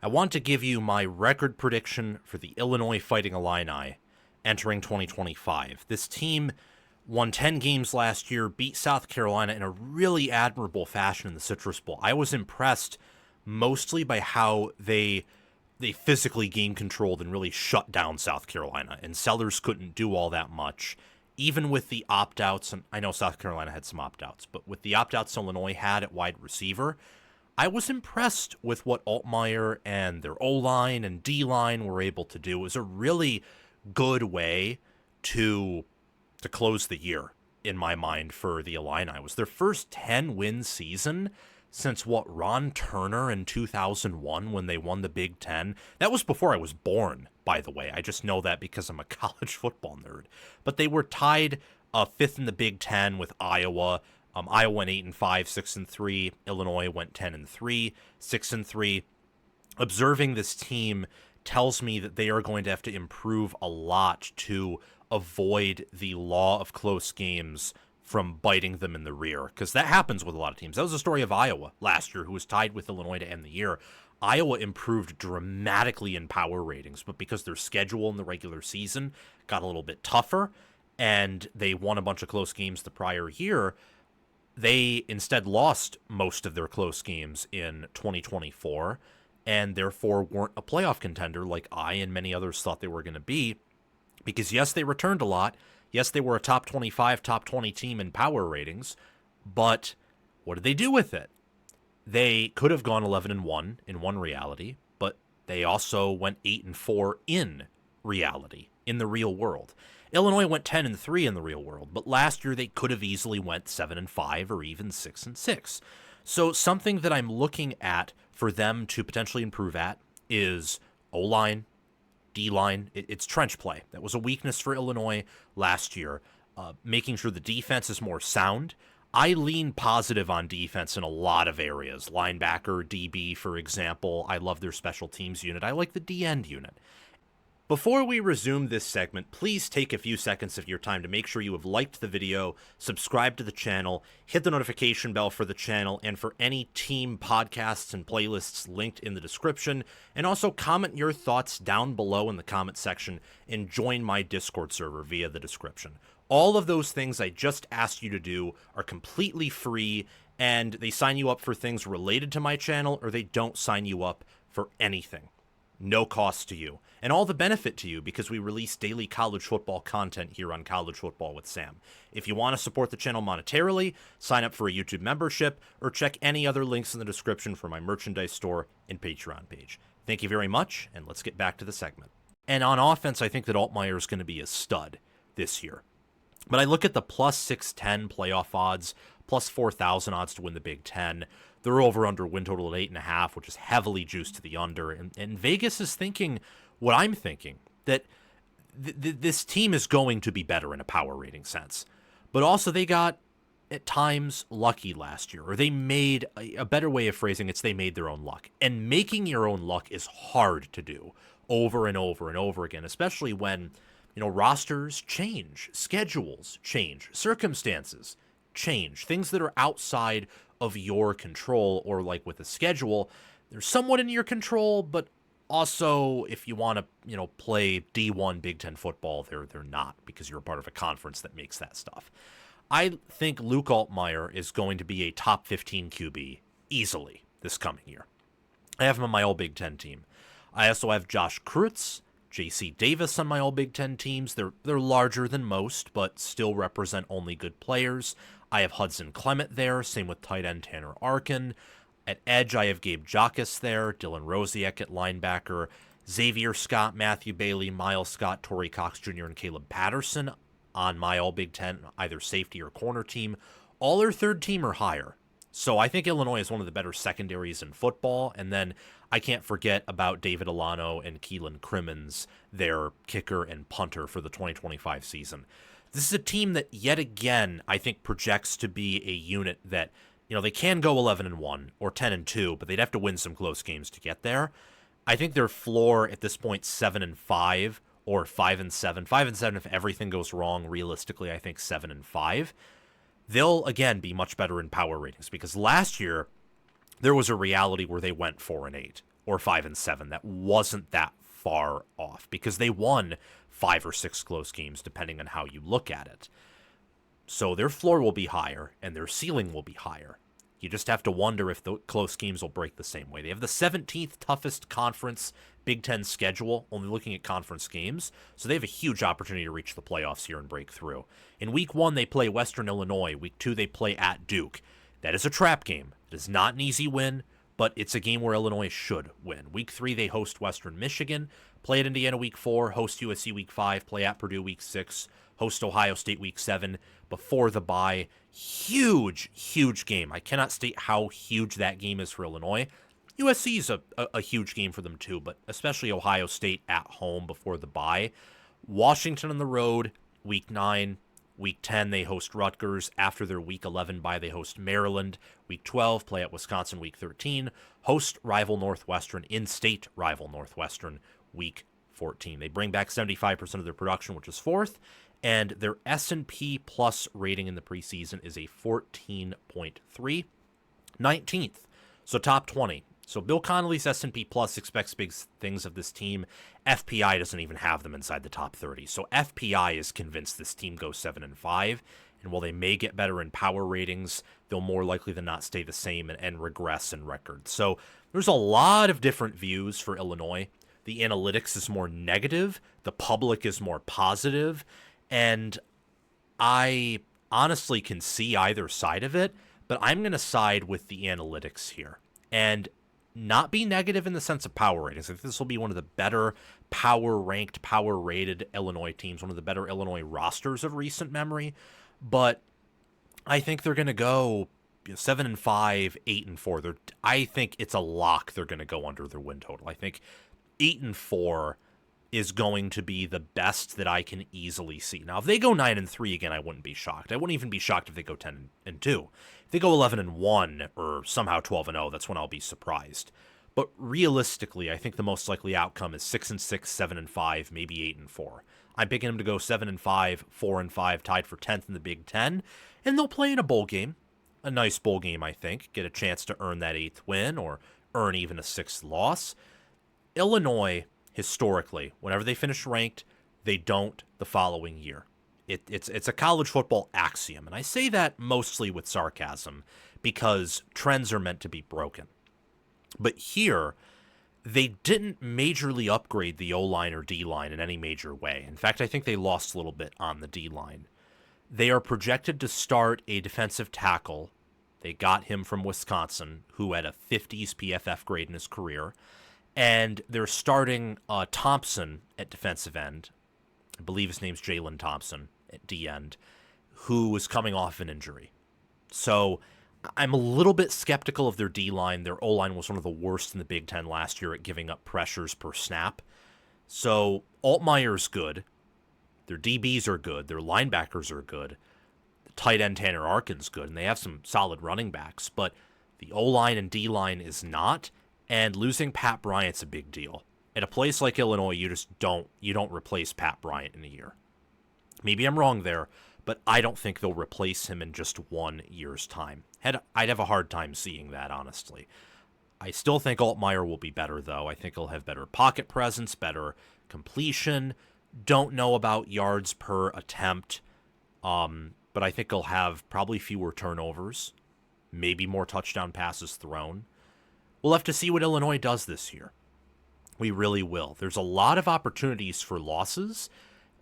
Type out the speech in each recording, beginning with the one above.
I want to give you my record prediction for the Illinois Fighting Illini entering 2025. This team won 10 games last year, beat South Carolina in a really admirable fashion in the Citrus Bowl. I was impressed mostly by how they physically game controlled and really shut down South Carolina, and Sellers couldn't do all that much. Even with the opt-outs, and I know South Carolina had some opt-outs, but with the opt-outs Illinois had at wide receiver, I was impressed with what Altmyer and their O-line and D-line were able to do. It was a really good way to close the year, in my mind, for the Illini. It was their first 10-win season since, Ron Turner in 2001 when they won the Big Ten. That was before I was born, by the way. I just know that because I'm a college football nerd. But they were tied fifth in the Big Ten with Iowa. Iowa went 8-5, 6-3. Illinois went 10-3, 6-3. Observing this team tells me that they are going to have to improve a lot to avoid the law of close games from biting them in the rear, because that happens with a lot of teams. That was the story of Iowa last year, who was tied with Illinois to end the year. Iowa improved dramatically in power ratings, but because their schedule in the regular season got a little bit tougher and they won a bunch of close games the prior year, they instead lost most of their close games in 2024 and therefore weren't a playoff contender like I and many others thought they were going to be. Because yes, they returned a lot. Yes, they were a top 25, top 20 team in power ratings, but what did they do with it? They could have gone 11-1 in one reality, but they also went 8-4 in reality, in the real world. Illinois went 10-3 in the real world, but last year they could have easily went 7-5 or even 6-6. So something that I'm looking at for them to potentially improve at is O-line, D-line. It's trench play. That was a weakness for Illinois last year. Making sure the defense is more sound. I lean positive on defense in a lot of areas. Linebacker, DB, for example. I love their special teams unit. I like the D-end unit. Before we resume this segment, please take a few seconds of your time to make sure you have liked the video, subscribe to the channel, hit the notification bell for the channel and for any team podcasts and playlists linked in the description, and also comment your thoughts down below in the comment section and join my Discord server via the description. All of those things I just asked you to do are completely free, and they sign you up for things related to my channel, or they don't sign you up for anything. No cost to you, and all the benefit to you because we release daily college football content here on College Football with Sam. If you want to support the channel monetarily, sign up for a YouTube membership, or check any other links in the description for my merchandise store and Patreon page. Thank you very much, and let's get back to the segment. And on offense, I think that Altmyer is going to be a stud this year. But I look at the plus 610 playoff odds, plus 4,000 odds to win the Big Ten. They're over-under win total at 8.5, which is heavily juiced to the under. And Vegas is thinking what I'm thinking, that this team is going to be better in a power rating sense. But also they got, at times, lucky last year. Or they made, a better way of phrasing it, they made their own luck. And making your own luck is hard to do over and over and over again, especially when, rosters change, schedules change, circumstances change, things that are outside of your control, or like with a schedule, they're somewhat in your control, but also if you want to, play D1 Big Ten football, they're not, because you're a part of a conference that makes that stuff. I think Luke Altmyer is going to be a top 15 QB easily this coming year. I have him on my all Big Ten team. I also have Josh Krutz, J.C. Davis on my all Big Ten teams. They're larger than most, but still represent only good players. I have Hudson Clement there, same with tight end Tanner Arkin. At edge, I have Gabe Jacas there, Dylan Rosiek at linebacker, Xavier Scott, Matthew Bailey, Miles Scott, Torrey Cox Jr., and Caleb Patterson on my all Big Ten, either safety or corner team. All are third team or higher. So I think Illinois is one of the better secondaries in football. And then I can't forget about David Alano and Keelan Crimmins, their kicker and punter for the 2025 season. This is a team that, yet again, I think projects to be a unit that, they can go 11-1 or 10-2, but they'd have to win some close games to get there. I think their floor at this point 7-5 or 5-7. 5-7 if everything goes wrong. Realistically, I think 7-5. They'll again be much better in power ratings, because last year there was a reality where they went 4-8 or 5-7. That wasn't that far off because they won 5 or 6 close games, depending on how you look at it. So their floor will be higher and their ceiling will be higher. You just have to wonder if the close games will break the same way. They have the 17th toughest conference Big Ten schedule, only looking at conference games, so they have a huge opportunity to reach the playoffs here and break through. In Week 1, they play Western Illinois. Week 2, they play at Duke. That is a trap game. It is not an easy win, but it's a game where Illinois should win. Week 3, they host Western Michigan, play at Indiana Week 4, host USC Week 5, play at Purdue Week 6, host Ohio State Week 7 before the bye. Huge, huge game. I cannot state how huge that game is for Illinois. USC is a huge game for them too, but especially Ohio State at home before the bye. Washington on the road, Week 9. Week 10, they host Rutgers. After their Week 11 bye, they host Maryland. Week 12, play at Wisconsin. Week 13, host rival Northwestern, in-state rival Northwestern, Week 14. They bring back 75% of their production, which is 4th, and their S&P plus rating in the preseason is a 14.3, 19th, so top 20. So Bill Connolly's S&P Plus expects big things of this team. FPI doesn't even have them inside the top 30. So FPI is convinced this team goes 7-5. And while they may get better in power ratings, they'll more likely than not stay the same and regress in records. So there's a lot of different views for Illinois. The analytics is more negative. The public is more positive. And I honestly can see either side of it, but I'm going to side with the analytics here. And not be negative in the sense of power ratings. I think this will be one of the better power-ranked, power-rated Illinois teams, one of the better Illinois rosters of recent memory. But I think they're going to go 7-5, 8-4. I think it's a lock they're going to go under their win total. I think 8-4 is going to be the best that I can easily see. Now, if they go 9-3 again, I wouldn't be shocked. I wouldn't even be shocked if they go 10-2. If they go 11-1 or somehow 12-0, that's when I'll be surprised. But realistically, I think the most likely outcome is 6-6, 7-5, maybe 8-4. I'm picking them to go 7-5, 4-5, tied for 10th in the Big Ten, and they'll play in a bowl game. A nice bowl game, I think. Get a chance to earn that 8th win or earn even a 6th loss. Illinois, historically, whenever they finish ranked, they don't the following year. It's a college football axiom, and I say that mostly with sarcasm because trends are meant to be broken. But here, they didn't majorly upgrade the O-line or D-line in any major way. In fact, I think they lost a little bit on the D-line. They are projected to start a defensive tackle. They got him from Wisconsin, who had a 50s PFF grade in his career. And they're starting Thompson at defensive end. I believe his name's Jalen Thompson at D-end, who was coming off an injury. So I'm a little bit skeptical of their D-line. Their O-line was one of the worst in the Big Ten last year at giving up pressures per snap. So Altmyer's good. Their DBs are good. Their linebackers are good. The tight end Tanner Arkin's good, and they have some solid running backs. But the O-line and D-line is not, and losing Pat Bryant's a big deal. At a place like Illinois, you don't replace Pat Bryant in a year. Maybe I'm wrong there, but I don't think they'll replace him in just 1 year's time. I'd have a hard time seeing that, honestly. I still think Altmyer will be better, though. I think he'll have better pocket presence, better completion. Don't know about yards per attempt, but I think he'll have probably fewer turnovers, maybe more touchdown passes thrown. We'll have to see what Illinois does this year. We really will. There's a lot of opportunities for losses,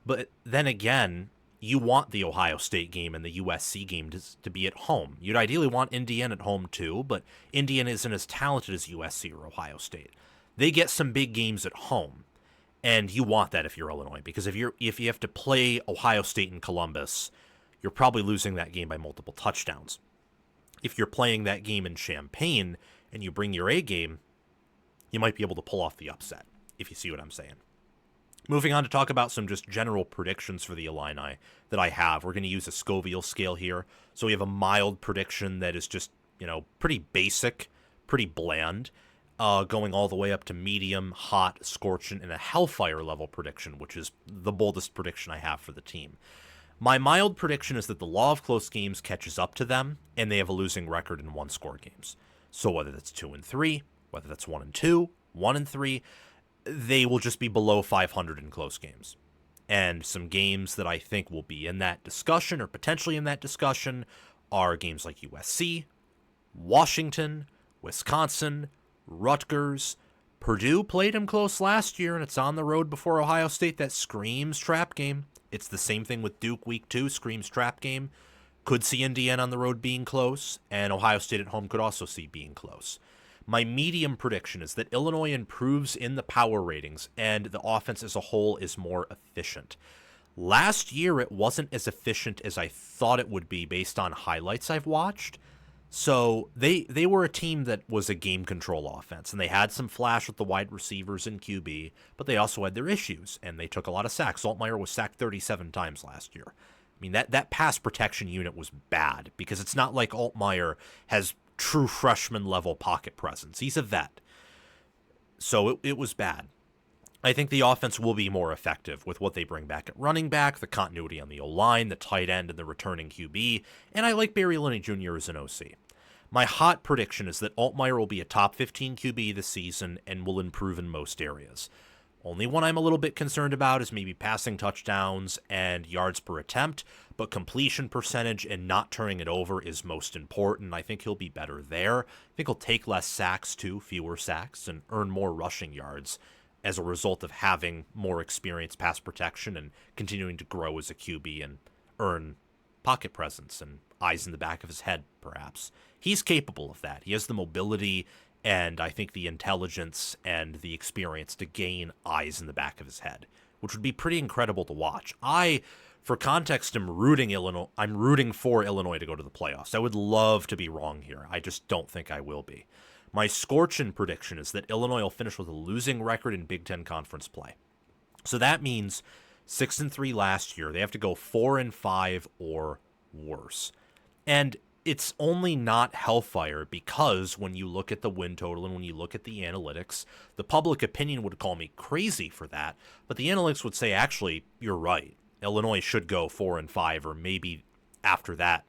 but then again, you want the Ohio State game and the USC game to be at home. You'd ideally want Indiana at home too, but Indiana isn't as talented as USC or Ohio State. They get some big games at home, and you want that if you're Illinois, because if you have to play Ohio State and Columbus, you're probably losing that game by multiple touchdowns. If you're playing that game in Champaign and you bring your A game, you might be able to pull off the upset, if you see what I'm saying. Moving on to talk about some just general predictions for the Illini that I have. We're going to use a Scoville scale here. So we have a mild prediction that is just, pretty basic, pretty bland, going all the way up to medium, hot, scorching, and a hellfire level prediction, which is the boldest prediction I have for the team. My mild prediction is that the law of close games catches up to them, and they have a losing record in one-score games. So whether that's 2-3, whether that's 1-2, 1-3, they will just be below 500 in close games. And some games that I think will be in that discussion or potentially in that discussion are games like USC, Washington, Wisconsin, Rutgers. Purdue played them close last year, and it's on the road before Ohio State. That screams trap game. It's the same thing with Duke week 2, screams trap game. Could see Indiana on the road being close, and Ohio State at home could also see being close. My medium prediction is that Illinois improves in the power ratings, and the offense as a whole is more efficient. Last year, it wasn't as efficient as I thought it would be based on highlights I've watched. So they were a team that was a game control offense, and they had some flash with the wide receivers and QB, but they also had their issues, and they took a lot of sacks. Altmyer was sacked 37 times last year. I mean, that pass protection unit was bad, because it's not like Altmyer has true freshman-level pocket presence. He's a vet. So it was bad. I think the offense will be more effective with what they bring back at running back, the continuity on the O-line, the tight end, and the returning QB, and I like Barry Linney Jr. as an OC. My hot prediction is that Altmyer will be a top 15 QB this season and will improve in most areas. Only one I'm a little bit concerned about is maybe passing touchdowns and yards per attempt, but completion percentage and not turning it over is most important. I think he'll be better there. I think he'll take less sacks too, fewer sacks, and earn more rushing yards as a result of having more experience pass protection and continuing to grow as a QB and earn pocket presence and eyes in the back of his head, perhaps. He's capable of that. He has the mobility and I think the intelligence and the experience to gain eyes in the back of his head, which would be pretty incredible to watch. For context, I'm rooting for Illinois to go to the playoffs. I would love to be wrong here. I just don't think I will be. My scorching prediction is that Illinois will finish with a losing record in Big Ten Conference play. So that means 6-3 last year. They have to go 4-5 or worse. And it's only not hellfire because when you look at the win total and when you look at the analytics, the public opinion would call me crazy for that. But the analytics would say, actually, you're right. Illinois should go 4-5, or maybe after that,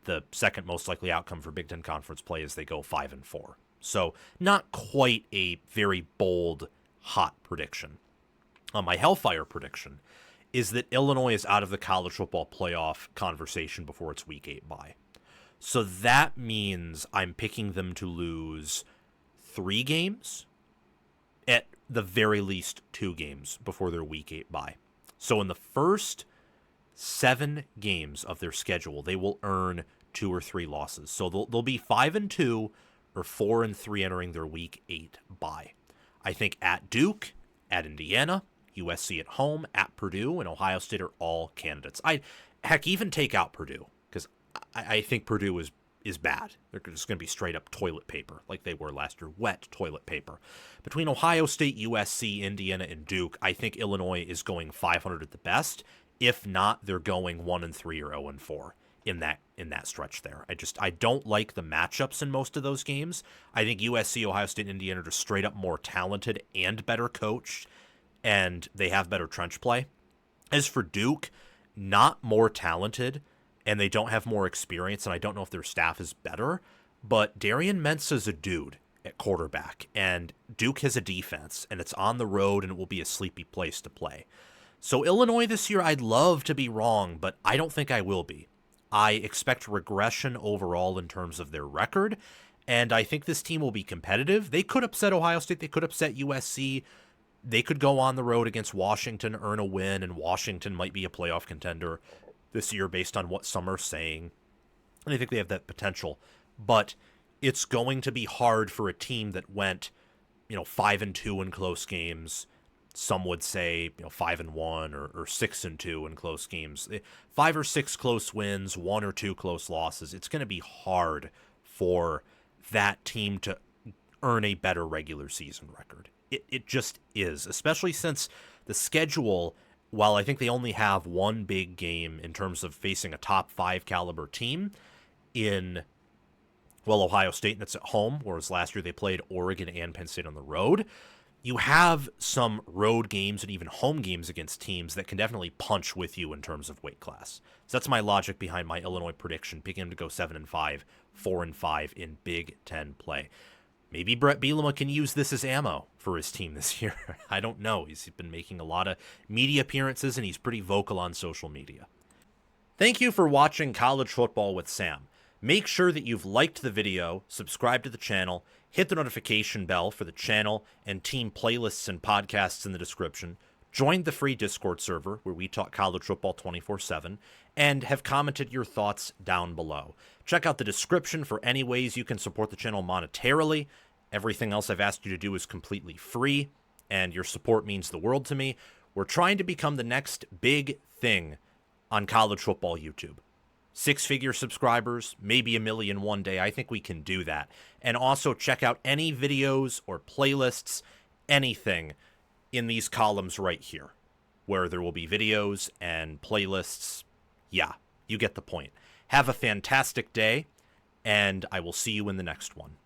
the second most likely outcome for Big Ten Conference play is they go 5-4. So not quite a very bold, hot prediction. My hellfire prediction is that Illinois is out of the college football playoff conversation before its Week 8 bye. So that means I'm picking them to lose 3 games, at the very least 2 games before their Week 8 bye. So in the first 7 games of their schedule, they will earn 2 or 3 losses. So they'll be 5-2 or 4-3 entering their Week 8 bye. I think at Duke, at Indiana, USC at home, at Purdue, and Ohio State are all candidates. Heck, even take out Purdue, because I think Purdue is bad. They're just going to be straight up toilet paper like they were last year, wet toilet paper. Between Ohio State, USC, Indiana, and Duke, I think Illinois is going 500 at the best. If not, they're going 1-3 or 0-4 in that stretch there. I don't like the matchups in most of those games. I think USC, Ohio State, and Indiana are just straight up more talented and better coached, and they have better trench play. As for Duke, not more talented, and they don't have more experience, and I don't know if their staff is better, but Darian Mensah's a dude at quarterback, and Duke has a defense, and it's on the road, and it will be a sleepy place to play. So Illinois this year, I'd love to be wrong, but I don't think I will be. I expect regression overall in terms of their record, and I think this team will be competitive. They could upset Ohio State, they could upset USC, they could go on the road against Washington, earn a win, and Washington might be a playoff contender this year based on what some are saying. And I think they have that potential. But it's going to be hard for a team that went, 5-2 in close games. Some would say, 5-1 or 6-2 in close games. 5 or 6 close wins, 1 or 2 close losses. It's going to be hard for that team to earn a better regular season record. It just is, especially since the schedule, while I think they only have one big game in terms of facing a top 5 caliber team in, Ohio State, and it's at home, whereas last year they played Oregon and Penn State on the road. You have some road games and even home games against teams that can definitely punch with you in terms of weight class. So that's my logic behind my Illinois prediction, picking them to go 7-5, 4-5 in Big Ten play. Maybe Bret Bielema can use this as ammo for his team this year. I don't know. He's been making a lot of media appearances, and he's pretty vocal on social media. Thank you for watching College Football with Sam. Make sure that you've liked the video, subscribed to the channel, hit the notification bell for the channel and team playlists and podcasts in the description, joined the free Discord server where we talk college football 24/7, and have commented your thoughts down below. Check out the description for any ways you can support the channel monetarily. Everything else I've asked you to do is completely free, and your support means the world to me. We're trying to become the next big thing on college football YouTube. 6-figure subscribers, maybe 1 million one day. I think we can do that. And also check out any videos or playlists, anything in these columns right here, where there will be videos and playlists. Yeah, you get the point. Have a fantastic day, and I will see you in the next one.